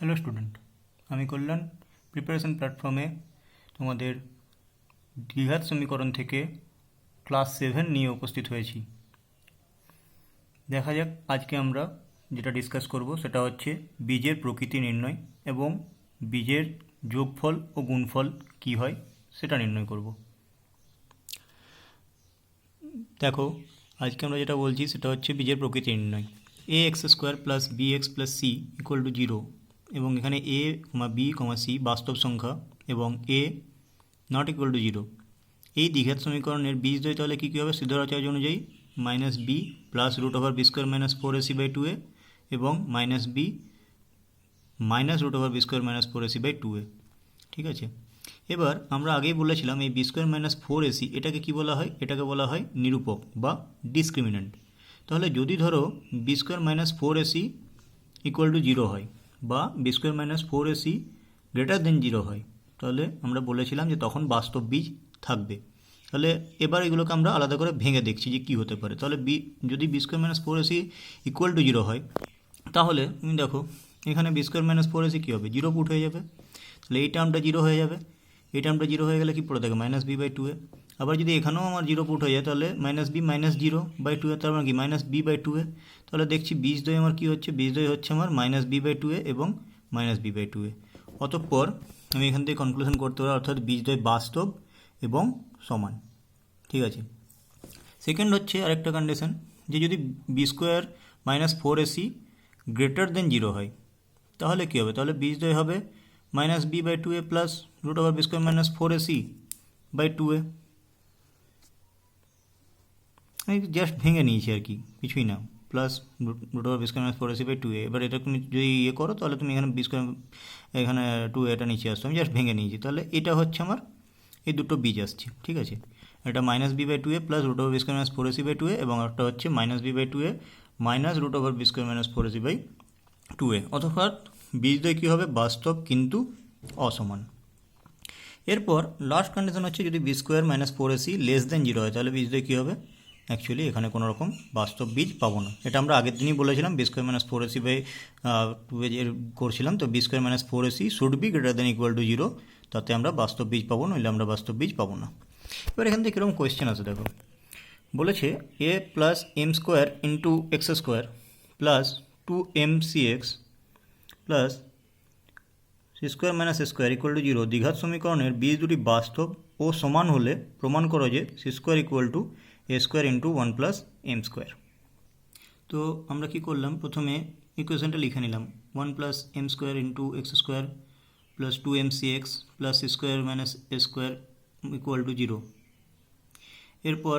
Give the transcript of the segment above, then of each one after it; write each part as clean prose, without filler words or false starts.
Hello student, আমি কল্যাণ preparation প্ল্যাটফর্মে তোমাদের দ্বিঘাত সমীকরণ থেকে ক্লাস 7 নিয়ে উপস্থিত হয়েছি। দেখা যাক আজকে আমরা যেটা ডিসকাস করব সেটা হচ্ছে বীজের প্রকৃতি নির্ণয় এবং বীজের যোগফল ও গুণফল কী হয় সেটা নির্ণয় করব। দেখো, আজকে আমরা যেটা বলছি সেটা হচ্ছে বীজের প্রকৃতি নির্ণয়। A x square plus b x plus c equal to 0 এবং এখানে এ বি সি বাস্তব সংখ্যা এবং এ নট ইকুয়াল টু 0। এই দ্বিঘাত সমীকরণের বীজদ্বয় তাহলে কী হবে? সিদ্ধারাচার্য অনুযায়ী minus B plus root over B square minus 4ac/2a এবং minus B minus root over B square minus 4ac/2a। ঠিক আছে, এবার আমরা আগেই বলেছিলাম এই বি স্কোয়ার মাইনাস 4ac এটাকে কী বলা হয়? এটাকে বলা হয় নিরূপক বা ডিসক্রিমিন্যান্ট। তাহলে যদি ধরো b square minus 4ac equal to 0 হয় বা b square minus 4ac greater than 0 হয়, তাহলে আমরা বলেছিলাম যে তখন বাস্তব বীজ থাকবে। তাহলে এবার এগুলোকে আমরা আলাদা করে ভেঙে দেখছি যে কী হতে পারে। তাহলে যদি b square minus 4ac equal to 0 হয়, তাহলে তুমি দেখো এখানে বি স্কোয়ার মাইনাস 4ac কী হবে? 0 পুট হয়ে যাবে। তাহলে এই টার্মটা 0 হয়ে যাবে। এই টার্মটা 0 হয়ে গেলে কী পড়ে থাকে? Minus b/2a। আবার যদি এখানেও আমার 0 পুট হয়ে যায় তাহলে মাইনাস বি মাইনাস 0/2a, তার মানে কি মাইনাস b/2a। তাহলে দেখছি বীজদ্বয় আমার কী হচ্ছে? বীজদ্বয় হচ্ছে আমার মাইনাস b/2a এবং মাইনাস b/2a। অতঃপর আমি এখান থেকে কনক্লুশন করতে পারি, অর্থাৎ বীজদ্বয় বাস্তব এবং সমান। ঠিক আছে, সেকেন্ড হচ্ছে আরেকটা কন্ডিশন, যে যদি b square minus 4ac greater than 0 হয়, তাহলে কী হবে? তাহলে বীজদ্বয় হবে minus b/2a plus root over B square minus 4ac/2a। আমি জাস্ট ভেঙে নিয়েছি আর কি, কিছুই না, plus root over B square minus 4ac/2a। এবার এটা তুমি যদি করো তাহলে তুমি এখানে বি স্কোয়ার এখানে 2 এটা নিচে আসতো, আমি জাস্ট ভেঙে নিয়েছি। তাহলে এটা হচ্ছে আমার এই দুটো বীজ আসছে। ঠিক আছে, এটা minus b/2a plus root over B square minus 4ac/2a এবং একটা হচ্ছে minus b/2a minus root over B square minus 4ac/2a। অর্থাৎ বীজদ্বয় কী হবে? বাস্তব কিন্তু অসমান। এরপর লাস্ট কন্ডিশন হচ্ছে যদি b square minus 4ac less than 0 হয়, তাহলে বীজদ্বয় কী হবে? অ্যাকচুয়ালি এখানে কোনো রকম বাস্তব বীজ পাবো না। এটা আমরা আগের দিনই বলেছিলাম, বি স্কোয়ার মাইনাস 4ac/2a করছিলাম, তো b square minus 4ac should be greater than equal to 0, তাতে আমরা বাস্তব বীজ পাবো, নইলে আমরা বাস্তব বীজ পাবো না। এবার এখান থেকে কীরকম কোয়েশ্চেন আছে দেখো, বলেছে a plus m square into x square plus 2mcx plus c square minus square equal to 0 দ্বিঘাত সমীকরণের বীজ দুটি বাস্তব ও সমান হলে প্রমাণ করো যে c square equal to a square into 1 plus m square. তো আমরা কী করলাম, প্রথমে ইকুয়েশনটা লিখে নিলাম 1 plus m square into x square plus 2mcx plus c square minus a square equal to 0। এরপর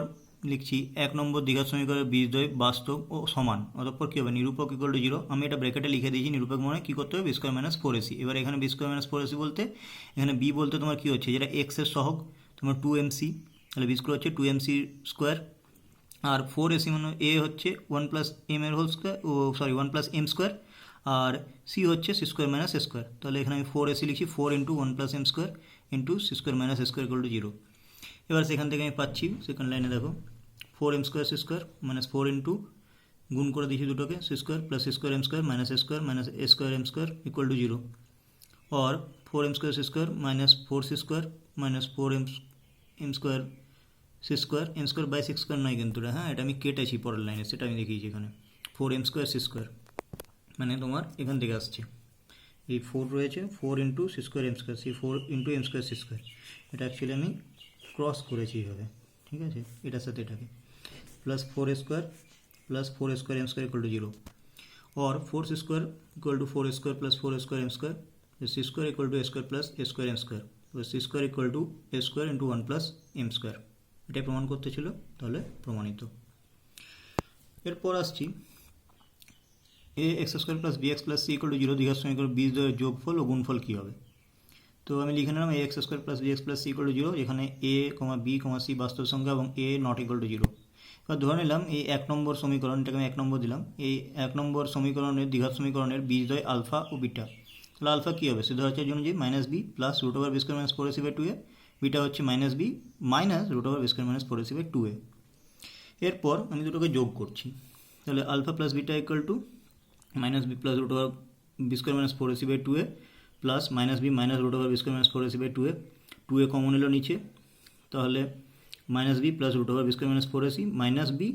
লিখছি 1 নম্বর দ্বিঘাত সমীকরণের বীজদ্বয় বাস্তব ও সমান, অতঃপর কী হবে? নিরূপক ইকুয়াল টু 0। আমি এটা ব্র্যাকেটে লিখে দিয়েছি, নিরূপক মানে কী করতে হবে? B square minus 4ac। এবার এখানে বি স্কোয়ার মাইনাস 4ac বলতে এখানে বি বলতে তোমার কী হচ্ছে? যেটা এক্সের সহগ তোমার 2mc, তাহলে বি স্কোয়ার হচ্ছে 2mc স্কোয়ার, আর 4ac মানে এ হচ্ছে 1 প্লাস এম এর whole square, 1 plus m square, আর সি হচ্ছে c square minus a square. তাহলে এখানে আমি 4ac লিখছি, 4 into 1 plus m square into c square minus a square equal to 0। এবার সেখান থেকে আমি পাচ্ছি সেকেন্ড লাইনে দেখো 4m square c square minus 4 into গুণ করে দিয়েছি দুটোকে, c square plus c square m square minus a square m square equal to 0, और 4m square c square minus 4c square minus 4m square c square, m square by six square নয় কিন্তু, হ্যাঁ এটা আমি কেটেছি পরের লাইনে, সেটা আমি দেখিয়েছি এখানে 4m স্কোয়ার সি স্কোয়ার, মানে তোমার এখান থেকে আসছে এই 4 রয়েছে, 4 into c square m square, c 4 into m square c square, এটা অ্যাকচুয়ালি আমি ক্রস করেছি এইভাবে। ঠিক আছে, এটার সাথে এটাকে plus 4a square plus 4a square m square equal to 0, और 4c square equal to 4a square plus 4a square m square, c square equal to a square plus a square m square, तो c square equal to a square into 1 plus m square. এটাই প্রমাণ করতে ছিল, তাহলে প্রমাণিত। এরপর আসছি a x square plus b x plus c equal to 0 দ্বিঘাত সমীকরণ বীজদ্বয়ের যোগফল ও গুণফল কী হবে? তো আমি লিখে নিলাম a x square plus b x plus c equal to 0, এখানে এ বি সি বাস্তব সংখ্যা এবং এ নট ইকুয়াল টু 0। এবার ধরে নিলাম এই 1 নম্বর সমীকরণ, এটাকে আমি 1 নম্বর দিলাম, এই 1 নম্বর সমীকরণের দ্বিঘাত সমীকরণের বীজদ্বয় আলফা ও বিটা। তাহলে আলফা কী হবে? সিদ্ধারাচার্য অনুযায়ী minus B plus root over B square minus 4ac/2a, beta হচ্ছে minus B minus root over B square minus 4ac/2a। এরপর আমি দুটোকে যোগ করছি, তাহলে alpha plus beta equal to minus B plus root over B square minus four AC by two A plus minus B minus root over B square minus four AC by two A common এলো নিচে, তাহলে minus B plus root over B square minus four AC minus B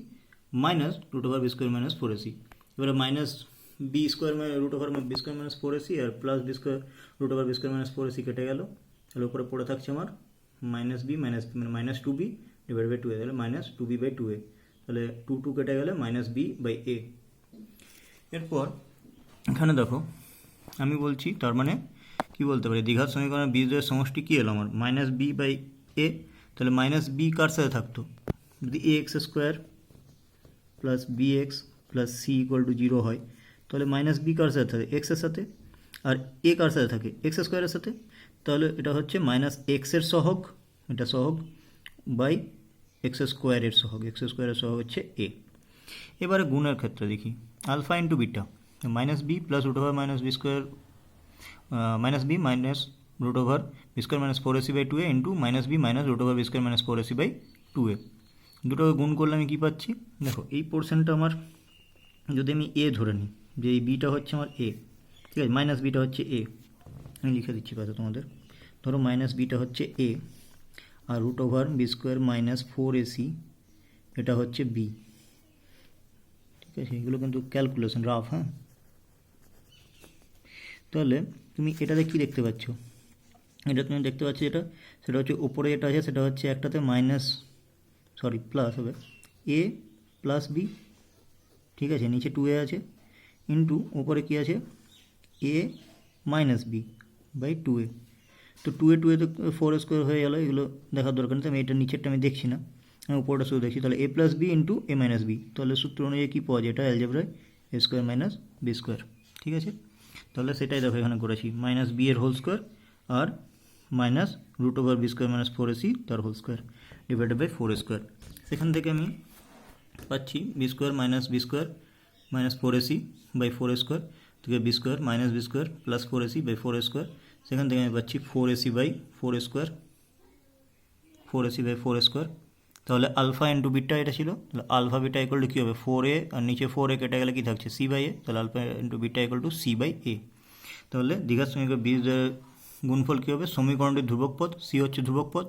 minus root over B square minus four AC. এবারে minus B square root over B square minus four AC আর plus B square root over B square minus four AC কেটে গেল, তাহলে উপরে পড়ে থাকছে আমার minus B মানে minus two B divide by two A, তাহলে minus two B by two A, তাহলে টু কেটে গেলে মাইনাস বি বাই এ। এরপর এখানে দেখো আমি বলছি, তার মানে কী বলতে পারি, দ্বিঘাত সমীকরণের বীজদ্বয়ের সমষ্টি কী এলো আমার মাইনাস বি বাই এ, তাহলে মাইনাস বি কার সাথে থাকতো, যদি a x square plus b x plus c equal to zero হয়, তাহলে মাইনাস বি কার সাথে থাকে এক্সের সাথে, আর এ কার সাথে থাকে এক্স স্কোয়ারের সাথে, তাহলে এটা হচ্ছে মাইনাস এক্সের সহগ, এটা সহগ বাই এক্স স্কোয়ারের সহগ, এক্স স্কোয়ারের সহগ হচ্ছে এ। এবারে গুণের ক্ষেত্রে দেখি alpha into beta, minus B plus root over minus B square minus B minus root over B square minus four AC by two A into minus B minus root over B square minus four AC by two A. দুটোকে গুণ করলে আমি কী পাচ্ছি, দেখো এই পোর্শনটা আমার যদি আমি এ ধরে নিই, যে এই বিটা হচ্ছে আমার এ, ঠিক আছে, মাইনাস বিটা হচ্ছে এ, আমি লিখে দিচ্ছি কথা তোমাদের, ধরো মাইনাস বিটা হচ্ছে এ আর root over B square minus four a c হচ্ছে বি, ঠিক আছে, এগুলো কিন্তু ক্যালকুলেশন রাফ, হ্যাঁ। তাহলে তুমি এটাতে কী দেখতে পাচ্ছ, এটা তুমি দেখতে পাচ্ছ যেটা, সেটা হচ্ছে উপরে যেটা আছে সেটা হচ্ছে একটাতে প্লাস হবে এ প্লাস বি, ঠিক আছে, নিচে টু এ আছে ইন্টু উপরে কী আছে এ মাইনাস বি বাই টু এ, তো টু এ তো ফোর স্কোয়ার হয়ে গেলো, এগুলো দেখার দরকার নেই, আমি এটা নিচেরটা আমি দেখছি না, আমি উপরটা শুধু দেখছি, তাহলে A plus B into A minus B, তাহলে সূত্র অনুযায়ী কী পাওয়া যায়, এটা অ্যালজেব্রায় A square minus B square, ঠিক আছে, তাহলে সেটাই দেখো এখানে করেছি, মাইনাস বি এর হোল স্কোয়ার আর minus root over B square minus four AC তার whole square divided by four square. সেখান থেকে আমি পাচ্ছি B square minus four AC by four square থেকে B square plus four AC by four square, সেখান থেকে আমি পাচ্ছি four AC by four square, তাহলে আলফা ইন্টু বিটা এটা ছিল, তাহলে আলফা বিটা ইকুয়াল টু কী হবে ফোর এ, আর নিচে ফোর এ কেটে গেলে কী থাকছে সি বাই এ, তাহলে alpha into beta equal to c by a. তাহলে দ্বিঘাত সমীকরণ বীজের গুণফল কী হবে, সমীকরণটির ধ্রুবক পদ, সি হচ্ছে ধ্রুবক পদ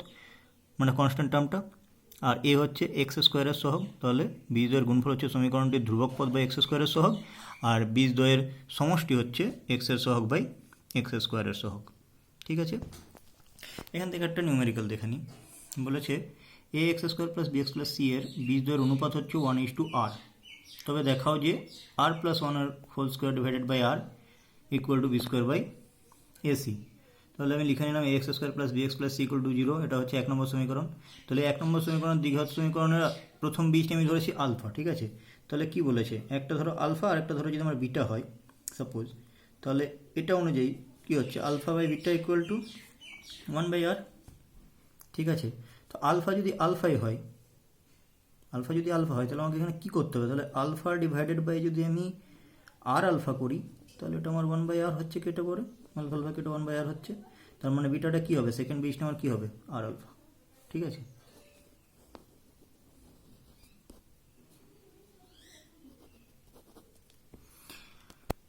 মানে কনস্ট্যান্ট টার্মটা, আর এ হচ্ছে এক্স স্কোয়ারের সহগ, তাহলে বীজদ্বয়ের গুণফল হচ্ছে সমীকরণটির ধ্রুবক পদ বাই এক্স স্কোয়ারের সহগ, আর বীজদ্বয়ের সমষ্টি হচ্ছে এক্সের সহগ বাই এক্স স্কোয়ারের সহগ, ঠিক আছে। এখান থেকে একটা নিউমেরিক্যাল দেখে নিই, বলেছে a x square plus b x plus c এর বীজদ্বয়ের অনুপাত হচ্ছে 1:r, তবে দেখাও যে আর প্লাস ওয়ানের whole square divided by r equal to b square by ac. তাহলে আমি লিখে নিলাম a x square plus b x plus c equal to 0, এটা হচ্ছে 1 নম্বর সমীকরণ। তাহলে 1 নম্বর সমীকরণ দ্বিঘাত সমীকরণের প্রথম বীজটি আমি ধরেছি আলফা, ঠিক আছে, তাহলে কি বলেছে একটা ধরো আলফা আর একটা ধরো যদি আমার বিটা হয় সাপোজ, তাহলে এটা অনুযায়ী কী হচ্ছে alpha by beta equal to 1/r, ঠিক আছে। তো আলফা যদি আলফা হয় তাহলে আমাকে এখানে কী করতে হবে, তাহলে আলফা ডিভাইডেড বাই যদি আমি আর আলফা করি তাহলে এটা আমার 1/r হচ্ছে, কেটে পড়ে আলফা কেটে 1/r হচ্ছে, তার মানে বিটাটা কী হবে, সেকেন্ড বীজটা আমার কী হবে আর আলফা, ঠিক আছে।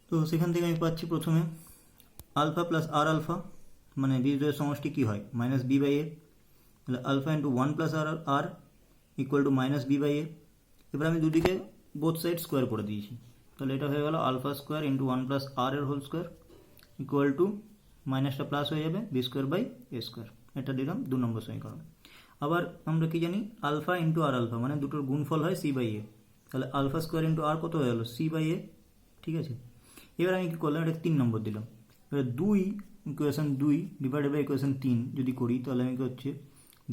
তো সেখান থেকে আমি পাচ্ছি প্রথমে আলফা প্লাস আর আলফা মানে বীজদ্বয়ের সমষ্টি কী হয় মাইনাস বি বাই এ, তাহলে alpha into 1 plus r equal to minus b by a. এবার আমি দুদিকে বোথ সাইড স্কোয়ার করে দিয়েছি, তাহলে এটা হয়ে গেল alpha square into 1 plus r এর হোল স্কোয়ার ইকুয়াল টু মাইনাসটা প্লাস হয়ে যাবে b square by a square, এটা দিলাম 2 নম্বর সমীকরণ। আবার আমরা কি জানি আলফা ইন্টু আর আলফা মানে দুটোর গুণফল হয় সি বাই এ, তাহলে আলফা স্কোয়ার ইন্টু আর কত হয়ে গেল সি বাই এ, ঠিক আছে। এবার আমি কী করলাম, এটা 3 নম্বর দিলাম। এবার ইকুয়েশন 2 ডিভাইডেড বাই ইকুয়েশন 3 যদি করি তাহলে আমি কি হচ্ছে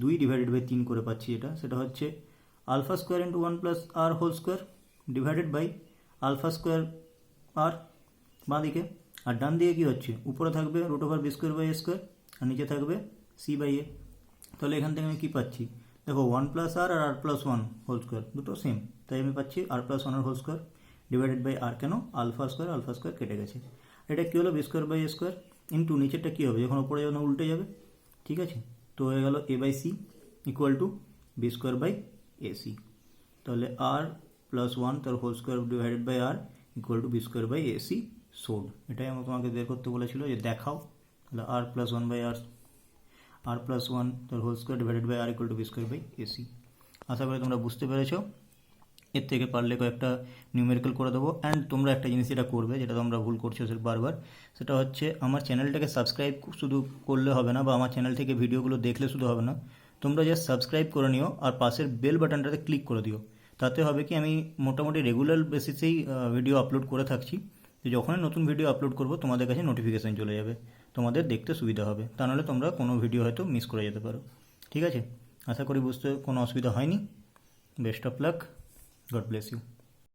2 ডিভাইডেড বাই 3 করে পাচ্ছি, সেটা হচ্ছে alpha square into 1 plus r whole square divided by alpha square r বাঁ দিকে, আর ডান দিকে কী হচ্ছে উপরে থাকবে root over B square by a square আর নিচে থাকবে সি বাই এ। তাহলে এখান থেকে আমি কী পাচ্ছি, দেখো 1 plus r r plus 1 whole square দুটো সেম, তাই আমি পাচ্ছি r plus 1 whole square divided by r, কেন আলফা স্কোয়ার কেটে গেছে, এটা কী হলো b square by a square into নিচেরটা কী হবে যখন উপরে যখন উল্টে যাবে, ঠিক আছে, তো হয়ে গেল a by c equal to b square by ac সি। তাহলে আর প্লাস 1 তার whole square divided by r equal to b square by ac সি সোড, এটাই আমি তোমাকে বের করতে বলেছিল যে দেখাও। তাহলে r plus one by r plus one তার whole square divided by r equal to b square by ac. আশা করি তোমরা বুঝতে পেরেছো। এর থেকে পারলে কয়েকটা নিউমেরিক্যাল করে দেবো। অ্যান্ড তোমরা একটা জিনিস যেটা করবে, যেটা তোমরা ভুল করছো বারবার, সেটা হচ্ছে আমার চ্যানেলটাকে সাবস্ক্রাইব শুধু করলে হবে না, বা আমার চ্যানেল থেকে ভিডিওগুলো দেখলে শুধু হবে না, তোমরা জাস্ট সাবস্ক্রাইব করে নিও আর পাশের বেল বাটনটাতে ক্লিক করে দিও। তাতে হবে কি, আমি মোটামুটি রেগুলার বেসিসেই ভিডিও আপলোড করে থাকছি। তো যখনই নতুন ভিডিও আপলোড করব তোমাদের কাছে নোটিফিকেশান চলে যাবে, তোমাদের দেখতে সুবিধা হবে। তা নাহলে তোমরা কোনো ভিডিও হয়তো মিস করে যেতে পারো। ঠিক আছে, আশা করি বুঝতে কোনো অসুবিধা হয়নি। Best of luck, God bless you.